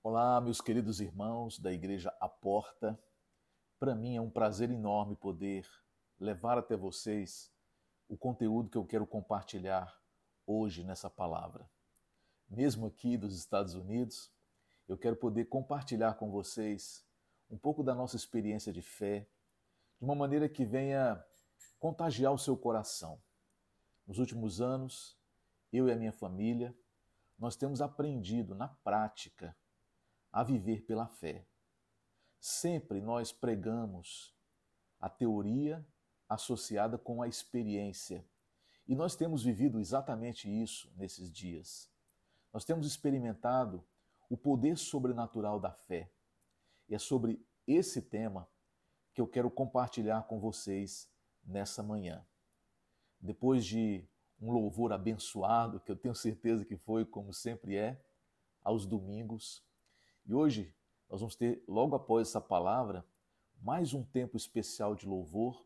Olá, meus queridos irmãos da Igreja à Porta. Para mim é um prazer enorme poder levar até vocês o conteúdo que eu quero compartilhar hoje nessa palavra. Mesmo aqui dos Estados Unidos, eu quero poder compartilhar com vocês um pouco da nossa experiência de fé, de uma maneira que venha contagiar o seu coração. Nos últimos anos, eu e a minha família, nós temos aprendido na prática a viver pela fé. Sempre nós pregamos a teoria associada com a experiência. E nós temos vivido exatamente isso nesses dias. Nós temos experimentado o poder sobrenatural da fé. E é sobre esse tema que eu quero compartilhar com vocês nessa manhã. Depois de um louvor abençoado, que eu tenho certeza que foi, como sempre é, aos domingos, e hoje nós vamos ter, logo após essa palavra, mais um tempo especial de louvor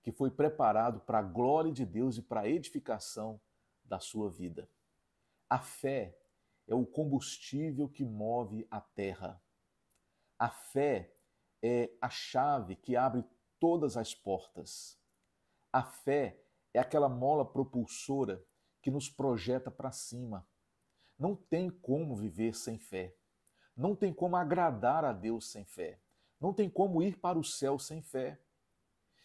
que foi preparado para a glória de Deus e para a edificação da sua vida. A fé é o combustível que move a terra. A fé é a chave que abre todas as portas. A fé é aquela mola propulsora que nos projeta para cima. Não tem como viver sem fé. Não tem como agradar a Deus sem fé. Não tem como ir para o céu sem fé.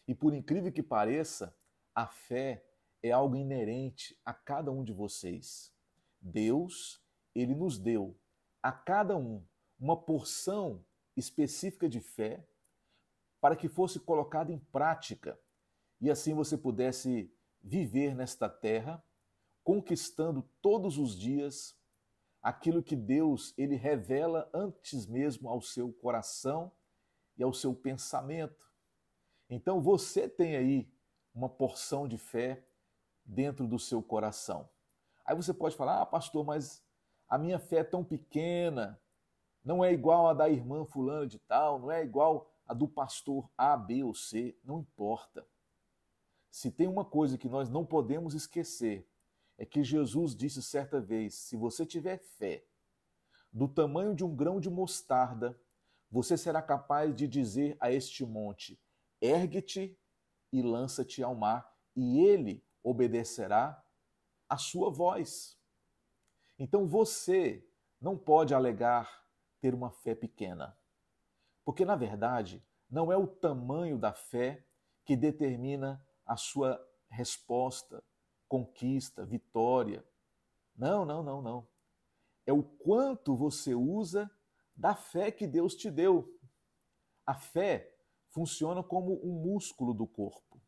E por incrível que pareça, a fé é algo inerente a cada um de vocês. Deus, ele nos deu a cada um uma porção específica de fé para que fosse colocada em prática e assim você pudesse viver nesta terra, conquistando todos os dias aquilo que Deus ele revela antes mesmo ao seu coração e ao seu pensamento. Então você tem aí uma porção de fé dentro do seu coração. Aí você pode falar, pastor, mas a minha fé é tão pequena, não é igual a da irmã fulana de tal, não é igual a do pastor A, B ou C, não importa. Se tem uma coisa que nós não podemos esquecer, é que Jesus disse certa vez, se você tiver fé do tamanho de um grão de mostarda, você será capaz de dizer a este monte, ergue-te e lança-te ao mar, e ele obedecerá à sua voz. Então você não pode alegar ter uma fé pequena, porque na verdade não é o tamanho da fé que determina a sua resposta, conquista, vitória. Não, não, não, não. É o quanto você usa da fé que Deus te deu. A fé funciona como um músculo do corpo.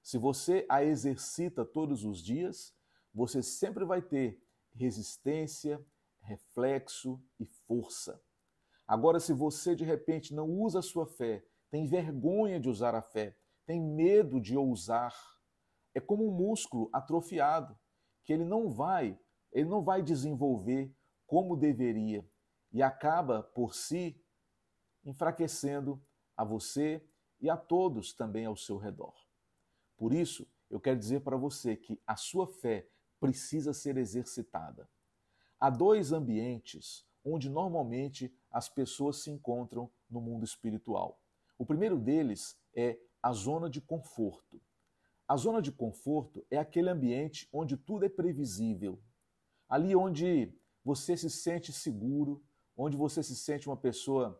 Se você a exercita todos os dias, você sempre vai ter resistência, reflexo e força. Agora, se você de repente não usa a sua fé, tem vergonha de usar a fé, tem medo de ousar, é como um músculo atrofiado, que ele não vai desenvolver como deveria e acaba por si enfraquecendo a você e a todos também ao seu redor. Por isso, eu quero dizer para você que a sua fé precisa ser exercitada. Há dois ambientes onde normalmente as pessoas se encontram no mundo espiritual. O primeiro deles é a zona de conforto. A zona de conforto é aquele ambiente onde tudo é previsível. Ali onde você se sente seguro, onde você se sente uma pessoa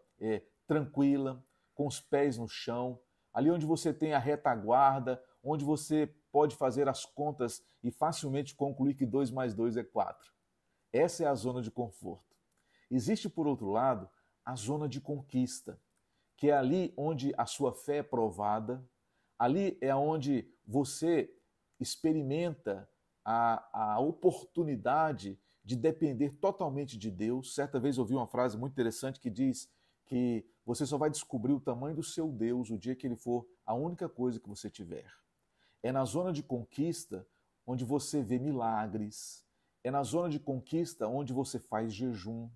tranquila, com os pés no chão, ali onde você tem a retaguarda, onde você pode fazer as contas e facilmente concluir que 2 mais 2 é 4. Essa é a zona de conforto. Existe, por outro lado, a zona de conquista, que é ali onde a sua fé é provada, ali é onde você experimenta a oportunidade de depender totalmente de Deus. Certa vez ouvi uma frase muito interessante que diz que você só vai descobrir o tamanho do seu Deus o dia que ele for a única coisa que você tiver. É na zona de conquista onde você vê milagres, é na zona de conquista onde você faz jejum,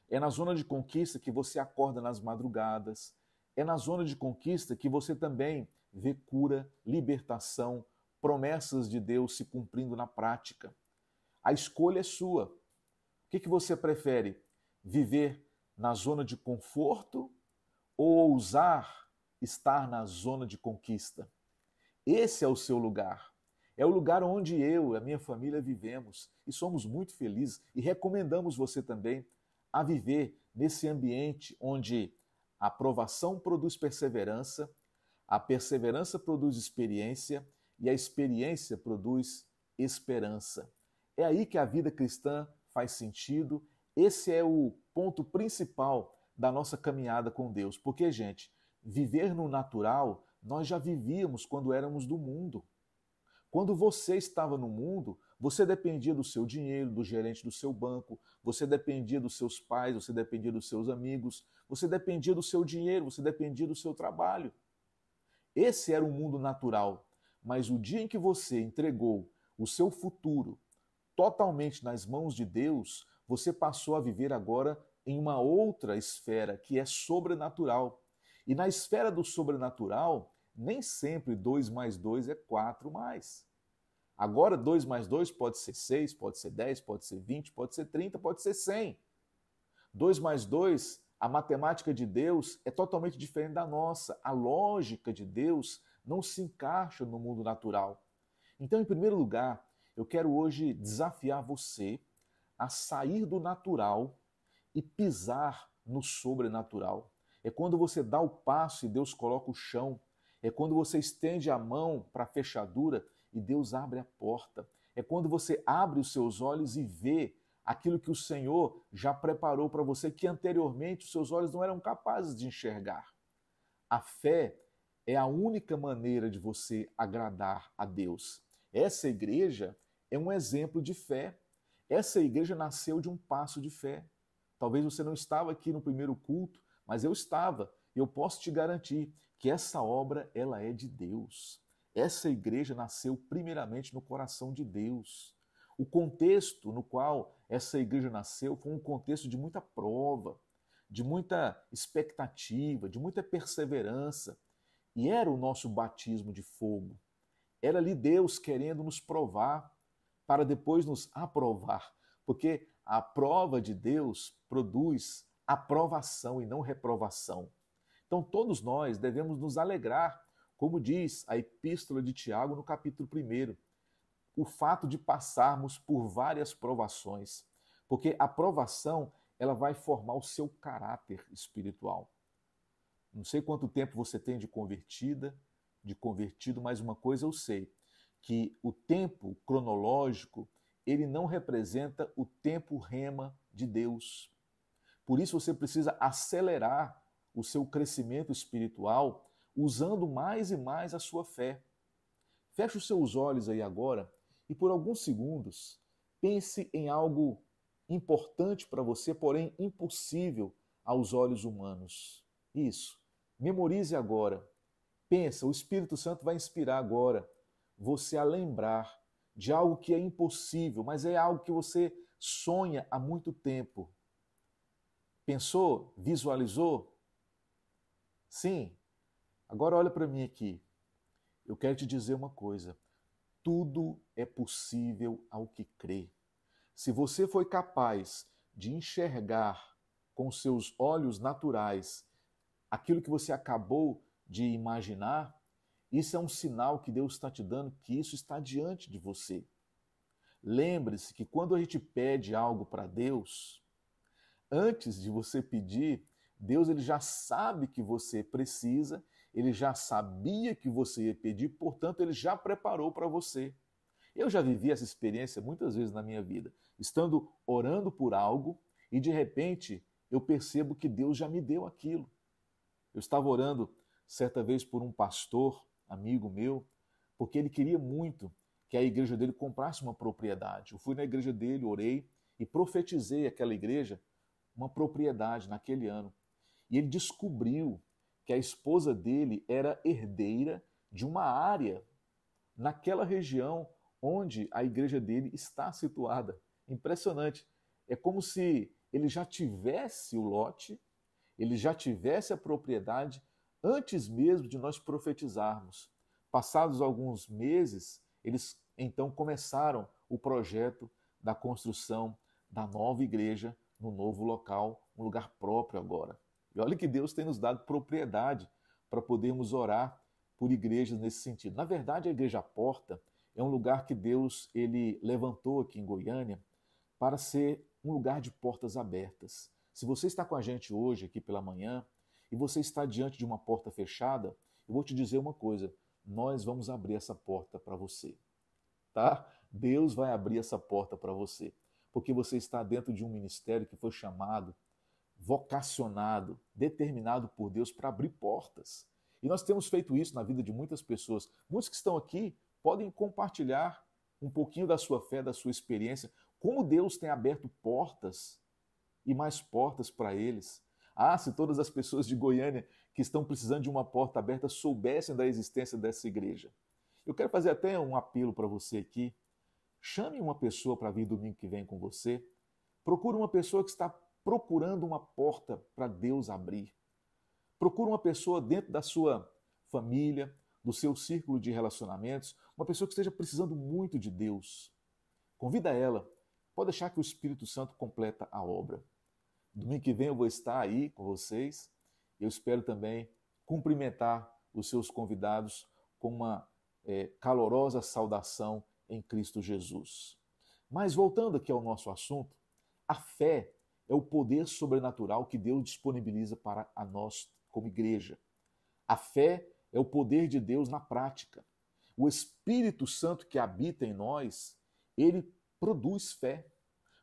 é na zona de conquista que você acorda nas madrugadas, é na zona de conquista que você também vê cura, libertação, promessas de Deus se cumprindo na prática. A escolha é sua. O que você prefere? Viver na zona de conforto ou ousar estar na zona de conquista? Esse é o seu lugar. É o lugar onde eu e a minha família vivemos e somos muito felizes e recomendamos você também a viver nesse ambiente onde a aprovação produz perseverança, a perseverança produz experiência e a experiência produz esperança. É aí que a vida cristã faz sentido. Esse é o ponto principal da nossa caminhada com Deus. Porque, gente, viver no natural, nós já vivíamos quando éramos do mundo. Quando você estava no mundo, você dependia do seu dinheiro, do gerente do seu banco, você dependia dos seus pais, você dependia dos seus amigos, você dependia do seu dinheiro, você dependia do seu trabalho. Esse era o mundo natural. Mas o dia em que você entregou o seu futuro totalmente nas mãos de Deus, você passou a viver agora em uma outra esfera, que é sobrenatural. E na esfera do sobrenatural, nem sempre 2 mais 2 é 4 mais. Agora 2 mais 2 pode ser 6, pode ser 10, pode ser 20, pode ser 30, pode ser 100. 2 mais 2, a matemática de Deus é totalmente diferente da nossa. A lógica de Deus não se encaixa no mundo natural. Então, em primeiro lugar, eu quero hoje desafiar você a sair do natural e pisar no sobrenatural. É quando você dá o passo e Deus coloca o chão. É quando você estende a mão para a fechadura e Deus abre a porta. É quando você abre os seus olhos e vê aquilo que o Senhor já preparou para você, que anteriormente os seus olhos não eram capazes de enxergar. A fé é a única maneira de você agradar a Deus. Essa igreja é um exemplo de fé. Essa igreja nasceu de um passo de fé. Talvez você não estava aqui no primeiro culto, mas eu estava. E eu posso te garantir que essa obra ela é de Deus. Essa igreja nasceu primeiramente no coração de Deus. O contexto no qual essa igreja nasceu foi um contexto de muita prova, de muita expectativa, de muita perseverança. E era o nosso batismo de fogo. Era ali Deus querendo nos provar para depois nos aprovar. Porque a prova de Deus produz aprovação e não reprovação. Então todos nós devemos nos alegrar, como diz a Epístola de Tiago no capítulo 1, o fato de passarmos por várias provações, porque a provação ela vai formar o seu caráter espiritual. Não sei quanto tempo você tem de convertida, de convertido, mas uma coisa eu sei, que o tempo cronológico, ele não representa o tempo rema de Deus. Por isso você precisa acelerar o seu crescimento espiritual usando mais e mais a sua fé. Feche os seus olhos aí agora e por alguns segundos pense em algo importante para você, porém impossível aos olhos humanos. Isso. Memorize agora. Pensa, o Espírito Santo vai inspirar agora você a lembrar de algo que é impossível, mas é algo que você sonha há muito tempo. Pensou? Visualizou? Sim. Agora olha para mim aqui. Eu quero te dizer uma coisa. Tudo é possível ao que crê. Se você foi capaz de enxergar com seus olhos naturais aquilo que você acabou de imaginar, isso é um sinal que Deus está te dando que isso está diante de você. Lembre-se que quando a gente pede algo para Deus, antes de você pedir, Deus ele já sabe que você precisa, ele já sabia que você ia pedir, portanto, ele já preparou para você. Eu já vivi essa experiência muitas vezes na minha vida, estando orando por algo e de repente eu percebo que Deus já me deu aquilo. Eu estava orando certa vez por um pastor, amigo meu, porque ele queria muito que a igreja dele comprasse uma propriedade. Eu fui na igreja dele, orei e profetizei àquela igreja uma propriedade naquele ano. E ele descobriu que a esposa dele era herdeira de uma área naquela região onde a igreja dele está situada. Impressionante. É como se ele já tivesse o lote, ele já tivesse a propriedade antes mesmo de nós profetizarmos. Passados alguns meses, eles então começaram o projeto da construção da nova igreja no novo local um lugar próprio agora. E olha que Deus tem nos dado propriedade para podermos orar por igrejas nesse sentido. Na verdade, a Igreja Porta é um lugar que Deus ele levantou aqui em Goiânia para ser um lugar de portas abertas. Se você está com a gente hoje aqui pela manhã e você está diante de uma porta fechada, eu vou te dizer uma coisa, nós vamos abrir essa porta para você, tá? Deus vai abrir essa porta para você, porque você está dentro de um ministério que foi chamado, vocacionado, determinado por Deus para abrir portas. E nós temos feito isso na vida de muitas pessoas. Muitos que estão aqui podem compartilhar um pouquinho da sua fé, da sua experiência, como Deus tem aberto portas e mais portas para eles. Ah, se todas as pessoas de Goiânia que estão precisando de uma porta aberta soubessem da existência dessa igreja. Eu quero fazer até um apelo para você aqui. Chame uma pessoa para vir domingo que vem com você. Procure uma pessoa que está procurando uma porta para Deus abrir. Procure uma pessoa dentro da sua família, do seu círculo de relacionamentos, uma pessoa que esteja precisando muito de Deus. Convida ela. Pode deixar que o Espírito Santo completa a obra. Domingo que vem eu vou estar aí com vocês. Eu espero também cumprimentar os seus convidados com uma calorosa saudação em Cristo Jesus. Mas voltando aqui ao nosso assunto, a fé é o poder sobrenatural que Deus disponibiliza para a nós como igreja. A fé é o poder de Deus na prática. O Espírito Santo que habita em nós, ele produz fé.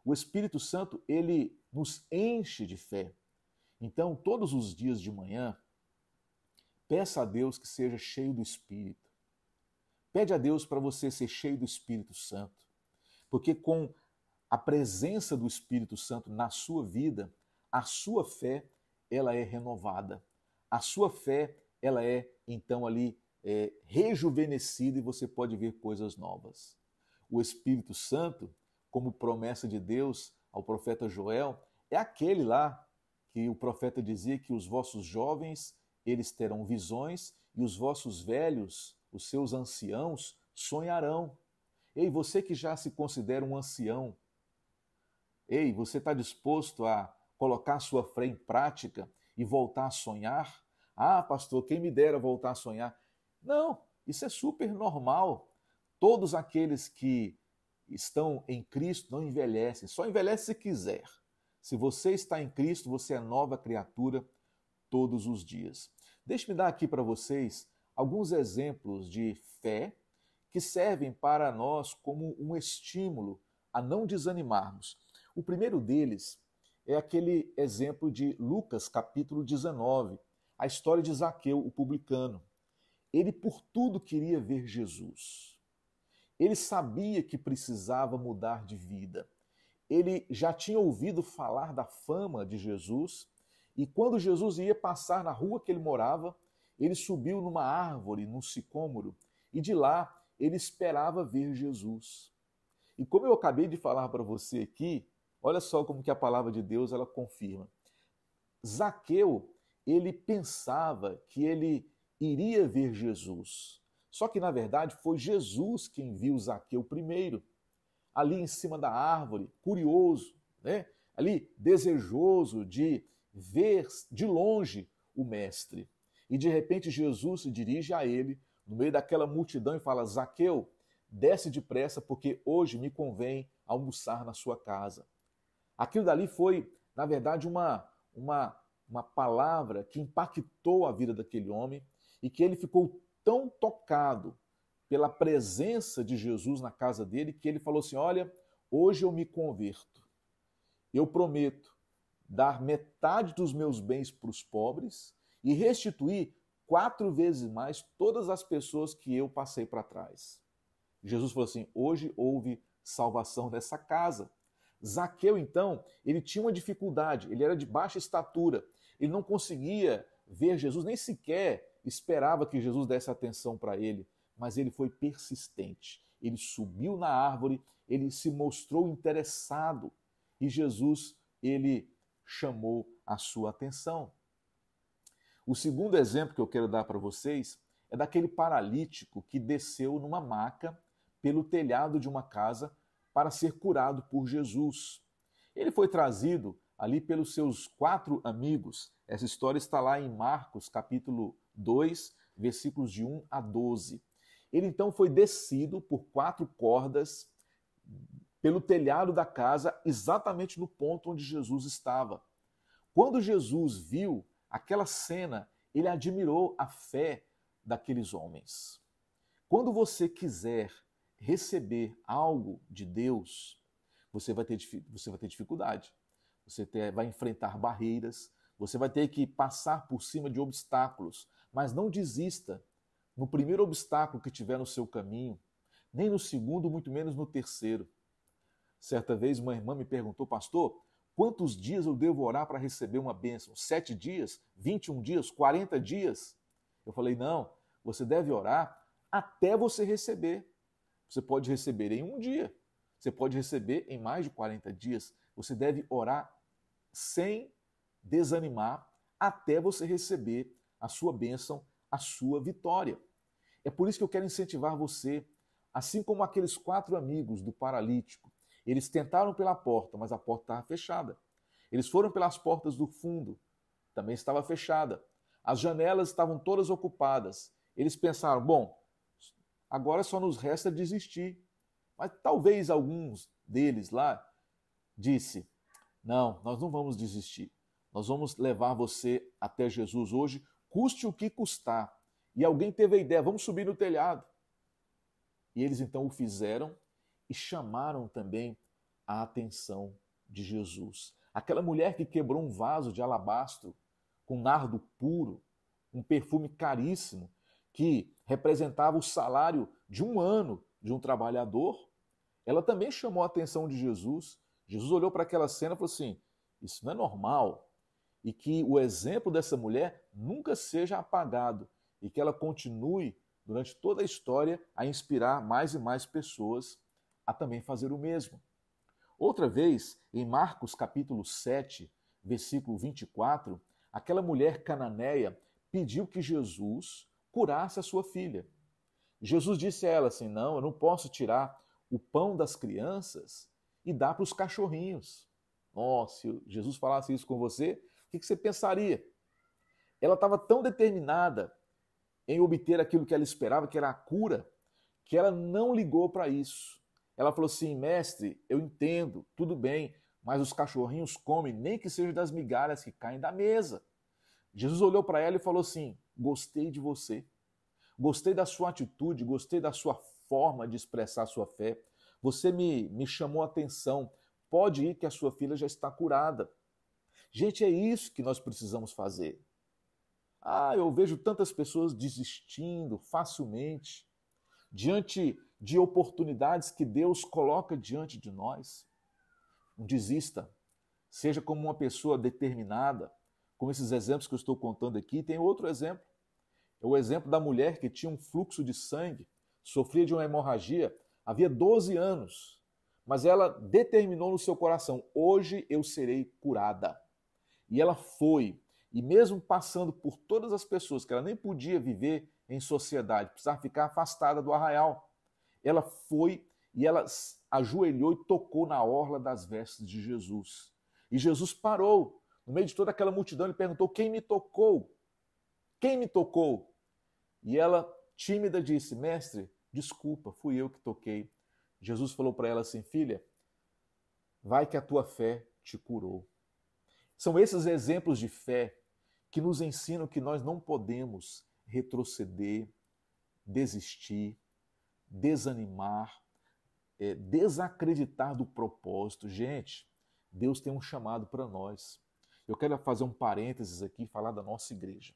O Espírito Santo, ele nos enche de fé. Então, todos os dias de manhã, peça a Deus que seja cheio do Espírito. Pede a Deus para você ser cheio do Espírito Santo. Porque com a presença do Espírito Santo na sua vida, a sua fé, ela é renovada. A sua fé, ela é, então, ali, rejuvenescida e você pode ver coisas novas. O Espírito Santo, como promessa de Deus ao profeta Joel, é aquele lá que o profeta dizia que os vossos jovens, eles terão visões e os vossos velhos, os seus anciãos, sonharão. Ei, você que já se considera um ancião, ei, você está disposto a colocar sua fé em prática e voltar a sonhar? Ah, pastor, quem me dera voltar a sonhar. Não, isso é super normal. Todos aqueles que estão em Cristo não envelhecem, só envelhece se quiser. Se você está em Cristo, você é nova criatura todos os dias. Deixe-me dar aqui para vocês alguns exemplos de fé que servem para nós como um estímulo a não desanimarmos. O primeiro deles é aquele exemplo de Lucas, capítulo 19, a história de Zaqueu, o publicano. Ele por tudo queria ver Jesus. Ele sabia que precisava mudar de vida. Ele já tinha ouvido falar da fama de Jesus e quando Jesus ia passar na rua que ele morava, ele subiu numa árvore, num sicômoro, e de lá ele esperava ver Jesus. E como eu acabei de falar para você aqui, olha só como que a palavra de Deus ela confirma. Zaqueu, ele pensava que ele iria ver Jesus. Só que, na verdade, foi Jesus quem viu Zaqueu primeiro, ali em cima da árvore, curioso, né? Ali desejoso de ver de longe o mestre. E, de repente, Jesus se dirige a ele, no meio daquela multidão, e fala, Zaqueu, desce depressa, porque hoje me convém almoçar na sua casa. Aquilo dali foi, na verdade, uma palavra que impactou a vida daquele homem e que ele ficou tão tocado pela presença de Jesus na casa dele que ele falou assim, olha, hoje eu me converto. Eu prometo dar metade dos meus bens para os pobres e restituir 4 vezes mais todas as pessoas que eu passei para trás. Jesus falou assim, hoje houve salvação nessa casa. Zaqueu, então, ele tinha uma dificuldade, ele era de baixa estatura, ele não conseguia ver Jesus, nem sequer esperava que Jesus desse atenção para ele, mas ele foi persistente. Ele subiu na árvore, ele se mostrou interessado e Jesus, ele chamou a sua atenção. O segundo exemplo que eu quero dar para vocês é daquele paralítico que desceu numa maca pelo telhado de uma casa para ser curado por Jesus. Ele foi trazido ali pelos seus 4 amigos. Essa história está lá em Marcos, capítulo 2, versículos de 1 a 12. Ele então foi descido por 4 cordas pelo telhado da casa, exatamente no ponto onde Jesus estava. Quando Jesus viu aquela cena, ele admirou a fé daqueles homens. Quando você quiser receber algo de Deus, você vai ter dificuldade. Você vai enfrentar barreiras, você vai ter que passar por cima de obstáculos, mas não desista no primeiro obstáculo que tiver no seu caminho, nem no segundo, muito menos no terceiro. Certa vez uma irmã me perguntou, pastor, quantos dias eu devo orar para receber uma bênção? 7 dias? 21 dias? 40 dias? Eu falei, não, você deve orar até você receber. Você pode receber em um dia, você pode receber em mais de 40 dias. Você deve orar sem desanimar até você receber a sua bênção, a sua vitória. É por isso que eu quero incentivar você, assim como aqueles 4 amigos do paralítico. Eles tentaram pela porta, mas a porta estava fechada. Eles foram pelas portas do fundo, também estava fechada. As janelas estavam todas ocupadas. Eles pensaram, bom, agora só nos resta desistir. Mas talvez alguns deles lá disse, não, nós não vamos desistir. Nós vamos levar você até Jesus hoje, custe o que custar. E alguém teve a ideia, vamos subir no telhado. E eles então o fizeram e chamaram também a atenção de Jesus. Aquela mulher que quebrou um vaso de alabastro com nardo puro, um perfume caríssimo, que representava o salário de um ano de um trabalhador, ela também chamou a atenção de Jesus. Jesus olhou para aquela cena e falou assim, isso não é normal. E que o exemplo dessa mulher nunca seja apagado e que ela continue durante toda a história a inspirar mais e mais pessoas a também fazer o mesmo. Outra vez, em Marcos capítulo 7, versículo 24, aquela mulher cananeia pediu que Jesus curasse a sua filha. Jesus disse a ela assim, não, eu não posso tirar o pão das crianças e dar para os cachorrinhos. Nossa, se Jesus falasse isso com você, o que você pensaria? Ela estava tão determinada em obter aquilo que ela esperava, que era a cura, que ela não ligou para isso. Ela falou assim, mestre, eu entendo, tudo bem, mas os cachorrinhos comem, nem que seja das migalhas que caem da mesa. Jesus olhou para ela e falou assim, gostei de você, gostei da sua atitude, gostei da sua forma de expressar a sua fé, você me chamou a atenção, pode ir que a sua filha já está curada. Gente, é isso que nós precisamos fazer. Ah, eu vejo tantas pessoas desistindo facilmente diante de oportunidades que Deus coloca diante de nós. Não desista. Seja como uma pessoa determinada, como esses exemplos que eu estou contando aqui. Tem outro exemplo. É o exemplo da mulher que tinha um fluxo de sangue, sofria de uma hemorragia, havia 12 anos. Mas ela determinou no seu coração, hoje eu serei curada. E ela foi. E mesmo passando por todas as pessoas, que ela nem podia viver em sociedade, precisava ficar afastada do arraial, ela foi e ela ajoelhou e tocou na orla das vestes de Jesus. E Jesus parou. No meio de toda aquela multidão, ele perguntou, quem me tocou? Quem me tocou? E ela, tímida, disse, mestre, desculpa, fui eu que toquei. Jesus falou para ela assim, filha, vai que a tua fé te curou. São esses exemplos de fé que nos ensinam que nós não podemos retroceder, desistir, desanimar, desacreditar do propósito. Gente, Deus tem um chamado para nós. Eu quero fazer um parênteses aqui e falar da nossa igreja.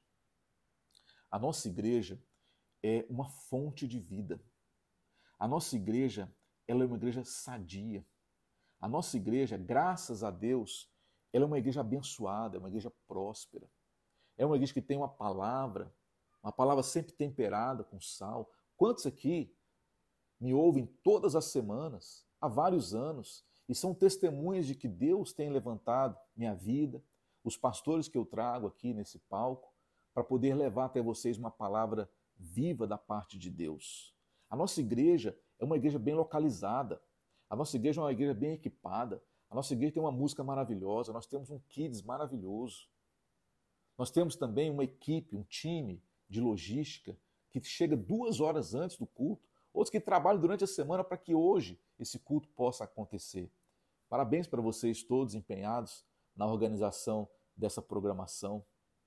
A nossa igreja é uma fonte de vida. A nossa igreja, ela é uma igreja sadia. A nossa igreja, graças a Deus, ela é uma igreja abençoada, é uma igreja próspera. É uma igreja que tem uma palavra sempre temperada com sal. Quantos aqui me ouvem todas as semanas, há vários anos, e são testemunhas de que Deus tem levantado minha vida, os pastores que eu trago aqui nesse palco, para poder levar até vocês uma palavra viva da parte de Deus. A nossa igreja é uma igreja bem localizada, a nossa igreja é uma igreja bem equipada, A nossa igreja tem uma música maravilhosa, nós temos um kids maravilhoso. Nós temos também uma equipe, um time de logística que chega 2 horas antes do culto, outros que trabalham durante a semana para que hoje esse culto possa acontecer. Parabéns para vocês todos empenhados na organização dessa programação.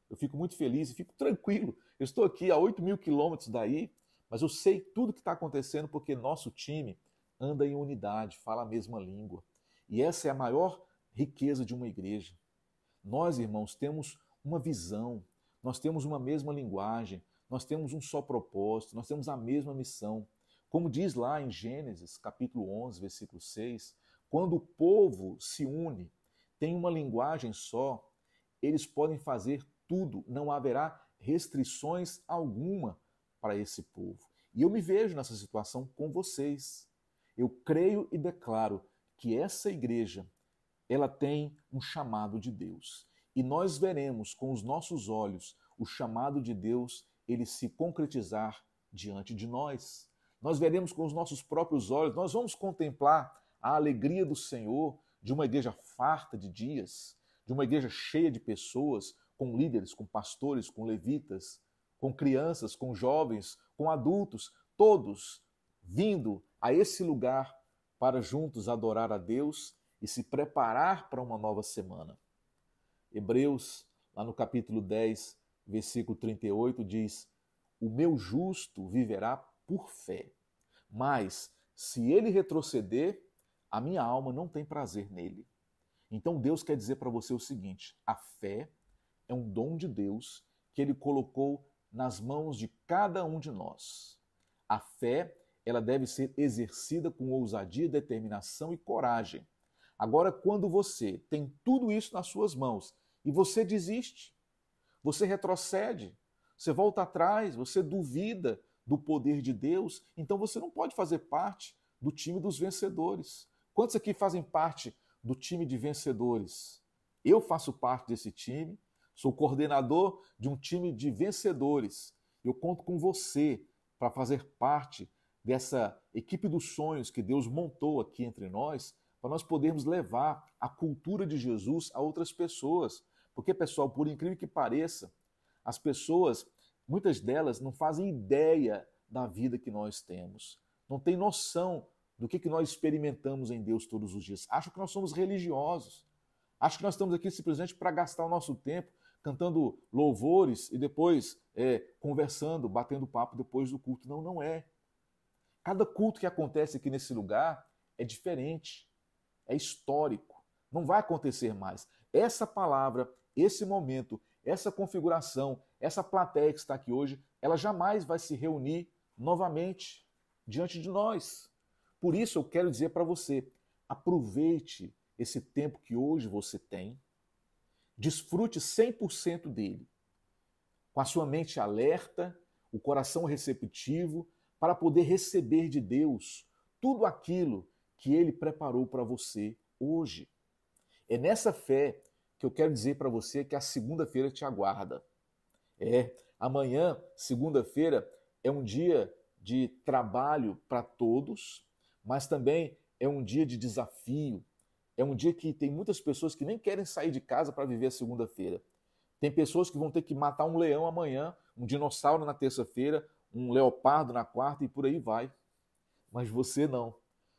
Eu fico muito feliz e fico tranquilo. Eu estou aqui a 8.000 quilômetros daí, mas eu sei tudo que está acontecendo porque nosso time anda em unidade, fala a mesma língua. E essa é a maior riqueza de uma igreja. Nós, irmãos, temos uma visão, nós temos uma mesma linguagem, nós temos um só propósito, nós temos a mesma missão. Como diz lá em Gênesis, capítulo 11, versículo 6, quando o povo se une, tem uma linguagem só, eles podem fazer tudo, não haverá restrições alguma para esse povo. E eu me vejo nessa situação com vocês. Eu creio e declaro que essa igreja, ela tem um chamado de Deus. E nós veremos com os nossos olhos o chamado de Deus, ele se concretizar diante de nós. Nós veremos com os nossos próprios olhos, nós vamos contemplar a alegria do Senhor de uma igreja farta de dias, de uma igreja cheia de pessoas, com líderes, com pastores, com levitas, com crianças, com jovens, com adultos, todos vindo a esse lugar para juntos adorar a Deus e se preparar para uma nova semana. Hebreus, lá no capítulo 10, versículo 38, diz: o meu justo viverá por fé, mas se ele retroceder, a minha alma não tem prazer nele. Então Deus quer dizer para você o seguinte: a fé é um dom de Deus que ele colocou nas mãos de cada um de nós. A fé, ela deve ser exercida com ousadia, determinação e coragem. Agora, quando você tem tudo isso nas suas mãos e você desiste, você retrocede, você volta atrás, você duvida do poder de Deus, então você não pode fazer parte do time dos vencedores. Quantos aqui fazem parte do time de vencedores? Eu faço parte desse time, sou coordenador de um time de vencedores. Eu conto com você para fazer parte dessa equipe dos sonhos que Deus montou aqui entre nós, para nós podermos levar a cultura de Jesus a outras pessoas. Porque, pessoal, por incrível que pareça, as pessoas, muitas delas, não fazem ideia da vida que nós temos. Não têm noção do que nós experimentamos em Deus todos os dias. Acham que nós somos religiosos. Acham que nós estamos aqui simplesmente para gastar o nosso tempo cantando louvores e depois conversando, batendo papo depois do culto. Não, não é. Cada culto que acontece aqui nesse lugar é diferente, é histórico, não vai acontecer mais. Essa palavra, esse momento, essa configuração, essa plateia que está aqui hoje, ela jamais vai se reunir novamente diante de nós. Por isso eu quero dizer para você, aproveite esse tempo que hoje você tem, desfrute 100% dele, com a sua mente alerta, o coração receptivo, para poder receber de Deus tudo aquilo que Ele preparou para você hoje. É nessa fé que eu quero dizer para você que a segunda-feira te aguarda. Amanhã, segunda-feira, é um dia de trabalho para todos, mas também é um dia de desafio. É um dia que tem muitas pessoas que nem querem sair de casa para viver a segunda-feira. Tem pessoas que vão ter que matar um leão amanhã, um dinossauro na terça-feira, um leopardo na quarta e por aí vai. Mas você não.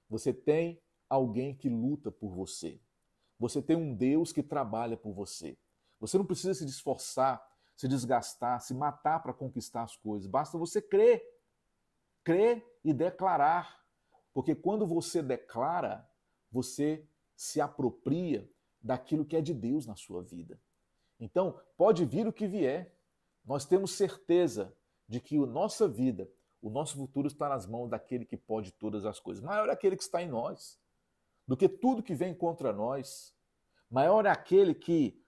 Você tem alguém que luta por você. Você tem um Deus que trabalha por você. Você não precisa se esforçar, se desgastar, se matar para conquistar as coisas. Basta você crer. Crer e declarar. Porque quando você declara, você se apropria daquilo que é de Deus na sua vida. Então, pode vir o que vier. Nós temos certeza de que a nossa vida, o nosso futuro está nas mãos daquele que pode todas as coisas. Maior é aquele que está em nós do que tudo que vem contra nós. Maior é aquele que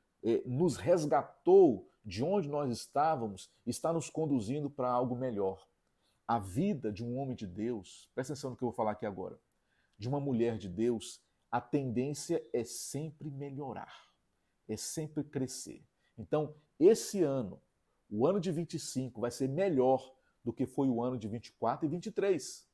nos resgatou de onde nós estávamos e está nos conduzindo para algo melhor. A vida de um homem de Deus, presta atenção no que eu vou falar aqui agora, de uma mulher de Deus, a tendência é sempre melhorar, é sempre crescer. Então, esse ano, o ano de 25, vai ser melhor do que foi o ano de 24 e 23.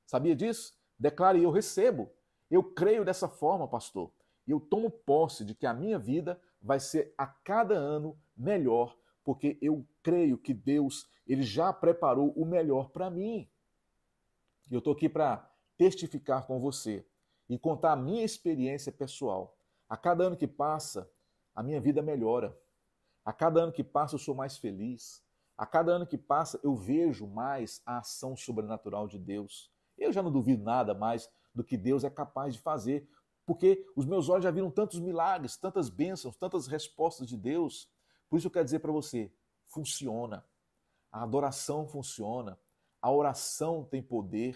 Sabia disso? Declare, eu recebo. Eu creio dessa forma, pastor. E eu tomo posse de que a minha vida vai ser a cada ano melhor, porque eu creio que Deus, ele já preparou o melhor para mim. E eu estou aqui para testificar com você e contar a minha experiência pessoal. A cada ano que passa, a minha vida melhora. A cada ano que passa, eu sou mais feliz. A cada ano que passa, eu vejo mais a ação sobrenatural de Deus. Eu já não duvido nada mais do que Deus é capaz de fazer, porque os meus olhos já viram tantos milagres, tantas bênçãos, tantas respostas de Deus. Por isso eu quero dizer para você, funciona. A adoração funciona. A oração tem poder.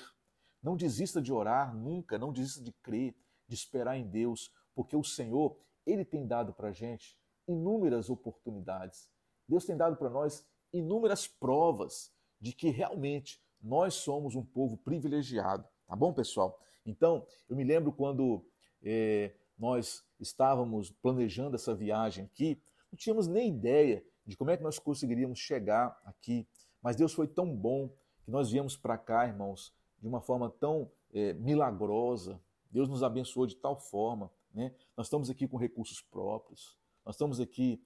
Não desista de orar nunca, não desista de crer, de esperar em Deus, porque o Senhor, ele tem dado para a gente inúmeras oportunidades. Deus tem dado para nós inúmeras provas de que realmente nós somos um povo privilegiado. Tá bom, pessoal? Então, eu me lembro quando nós estávamos planejando essa viagem aqui, não tínhamos nem ideia de como é que nós conseguiríamos chegar aqui. Mas Deus foi tão bom que nós viemos para cá, irmãos, de uma forma tão milagrosa. Deus nos abençoou de tal forma, né? Nós estamos aqui com recursos próprios, nós estamos aqui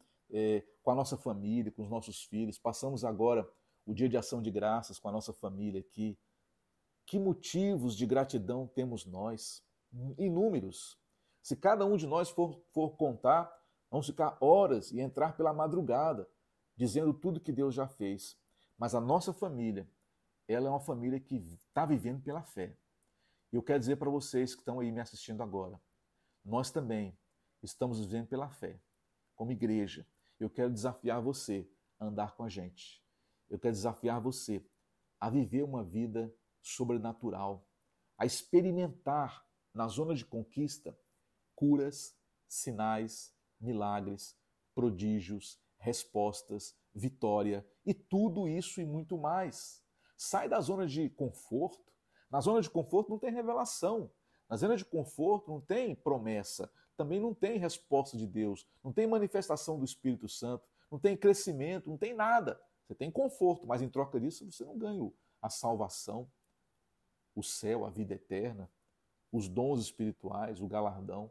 com a nossa família, com os nossos filhos. Passamos agora o dia de ação de graças com a nossa família aqui. Que motivos de gratidão temos nós? Inúmeros. Se cada um de nós for contar, vamos ficar horas e entrar pela madrugada, dizendo tudo que Deus já fez. Mas a nossa família, ela é uma família que está vivendo pela fé. E eu quero dizer para vocês que estão aí me assistindo agora, nós também estamos vivendo pela fé, como igreja. Eu quero desafiar você a andar com a gente. Eu quero desafiar você a viver uma vida sobrenatural, a experimentar na zona de conquista curas, sinais, milagres, prodígios, respostas, vitória e tudo isso e muito mais. Sai da zona de conforto. Na zona de conforto não tem revelação. Na zona de conforto não tem promessa. Também não tem resposta de Deus. Não tem manifestação do Espírito Santo. Não tem crescimento. Não tem nada. Você tem conforto, mas em troca disso você não ganha a salvação, o céu, a vida eterna, os dons espirituais, o galardão.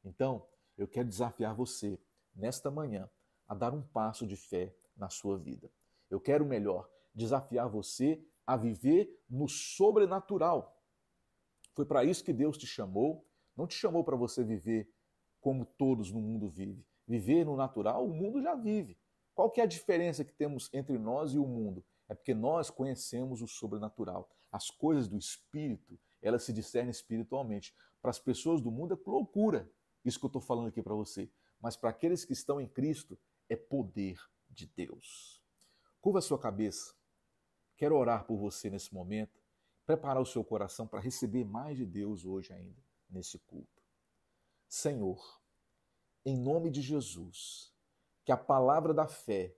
Então, eu quero desafiar você, nesta manhã, a dar um passo de fé na sua vida. Eu quero, melhor, desafiar você a viver no sobrenatural. Foi para isso que Deus te chamou. Não te chamou para você viver como todos no mundo vivem. Viver no natural, o mundo já vive. Qual que é a diferença que temos entre nós e o mundo? É porque nós conhecemos o sobrenatural. As coisas do Espírito, elas se discernem espiritualmente. Para as pessoas do mundo é loucura isso que eu estou falando aqui para você. Mas para aqueles que estão em Cristo, é poder de Deus. Curva a sua cabeça. Quero orar por você nesse momento. Preparar o seu coração para receber mais de Deus hoje ainda, nesse culto. Senhor, em nome de Jesus, que a palavra da fé,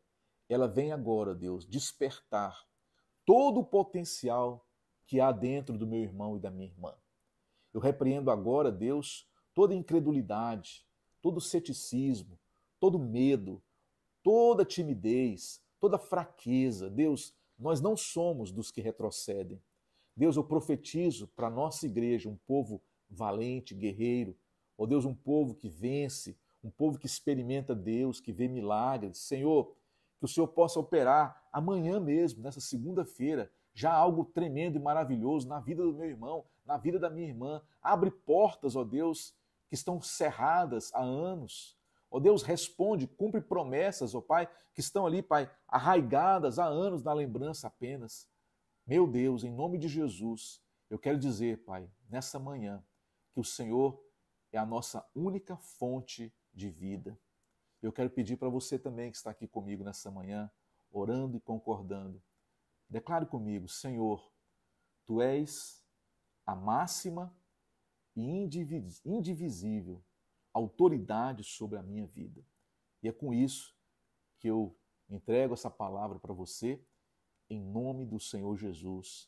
ela vem agora, Deus, despertar todo o potencial que há dentro do meu irmão e da minha irmã. Eu repreendo agora, Deus, toda incredulidade, todo ceticismo, todo medo, toda timidez, toda fraqueza. Deus, nós não somos dos que retrocedem. Deus, eu profetizo para a nossa igreja um povo valente, guerreiro. Ó Deus, um povo que vence, um povo que experimenta Deus, que vê milagres. Senhor, que o Senhor possa operar amanhã mesmo, nessa segunda-feira, já algo tremendo e maravilhoso na vida do meu irmão, na vida da minha irmã. Abre portas, ó Deus, que estão cerradas há anos. Ó Deus, responde, cumpre promessas, ó Pai, que estão ali, Pai, arraigadas há anos na lembrança apenas. Meu Deus, em nome de Jesus, eu quero dizer, Pai, nessa manhã, que o Senhor é a nossa única fonte de vida. Eu quero pedir para você também que está aqui comigo nessa manhã, orando e concordando. Declare comigo, Senhor, Tu és a máxima e indivisível autoridade sobre a minha vida. E é com isso que eu entrego essa palavra para você, em nome do Senhor Jesus.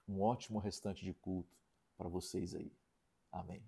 Um ótimo restante de culto para vocês aí. Amém.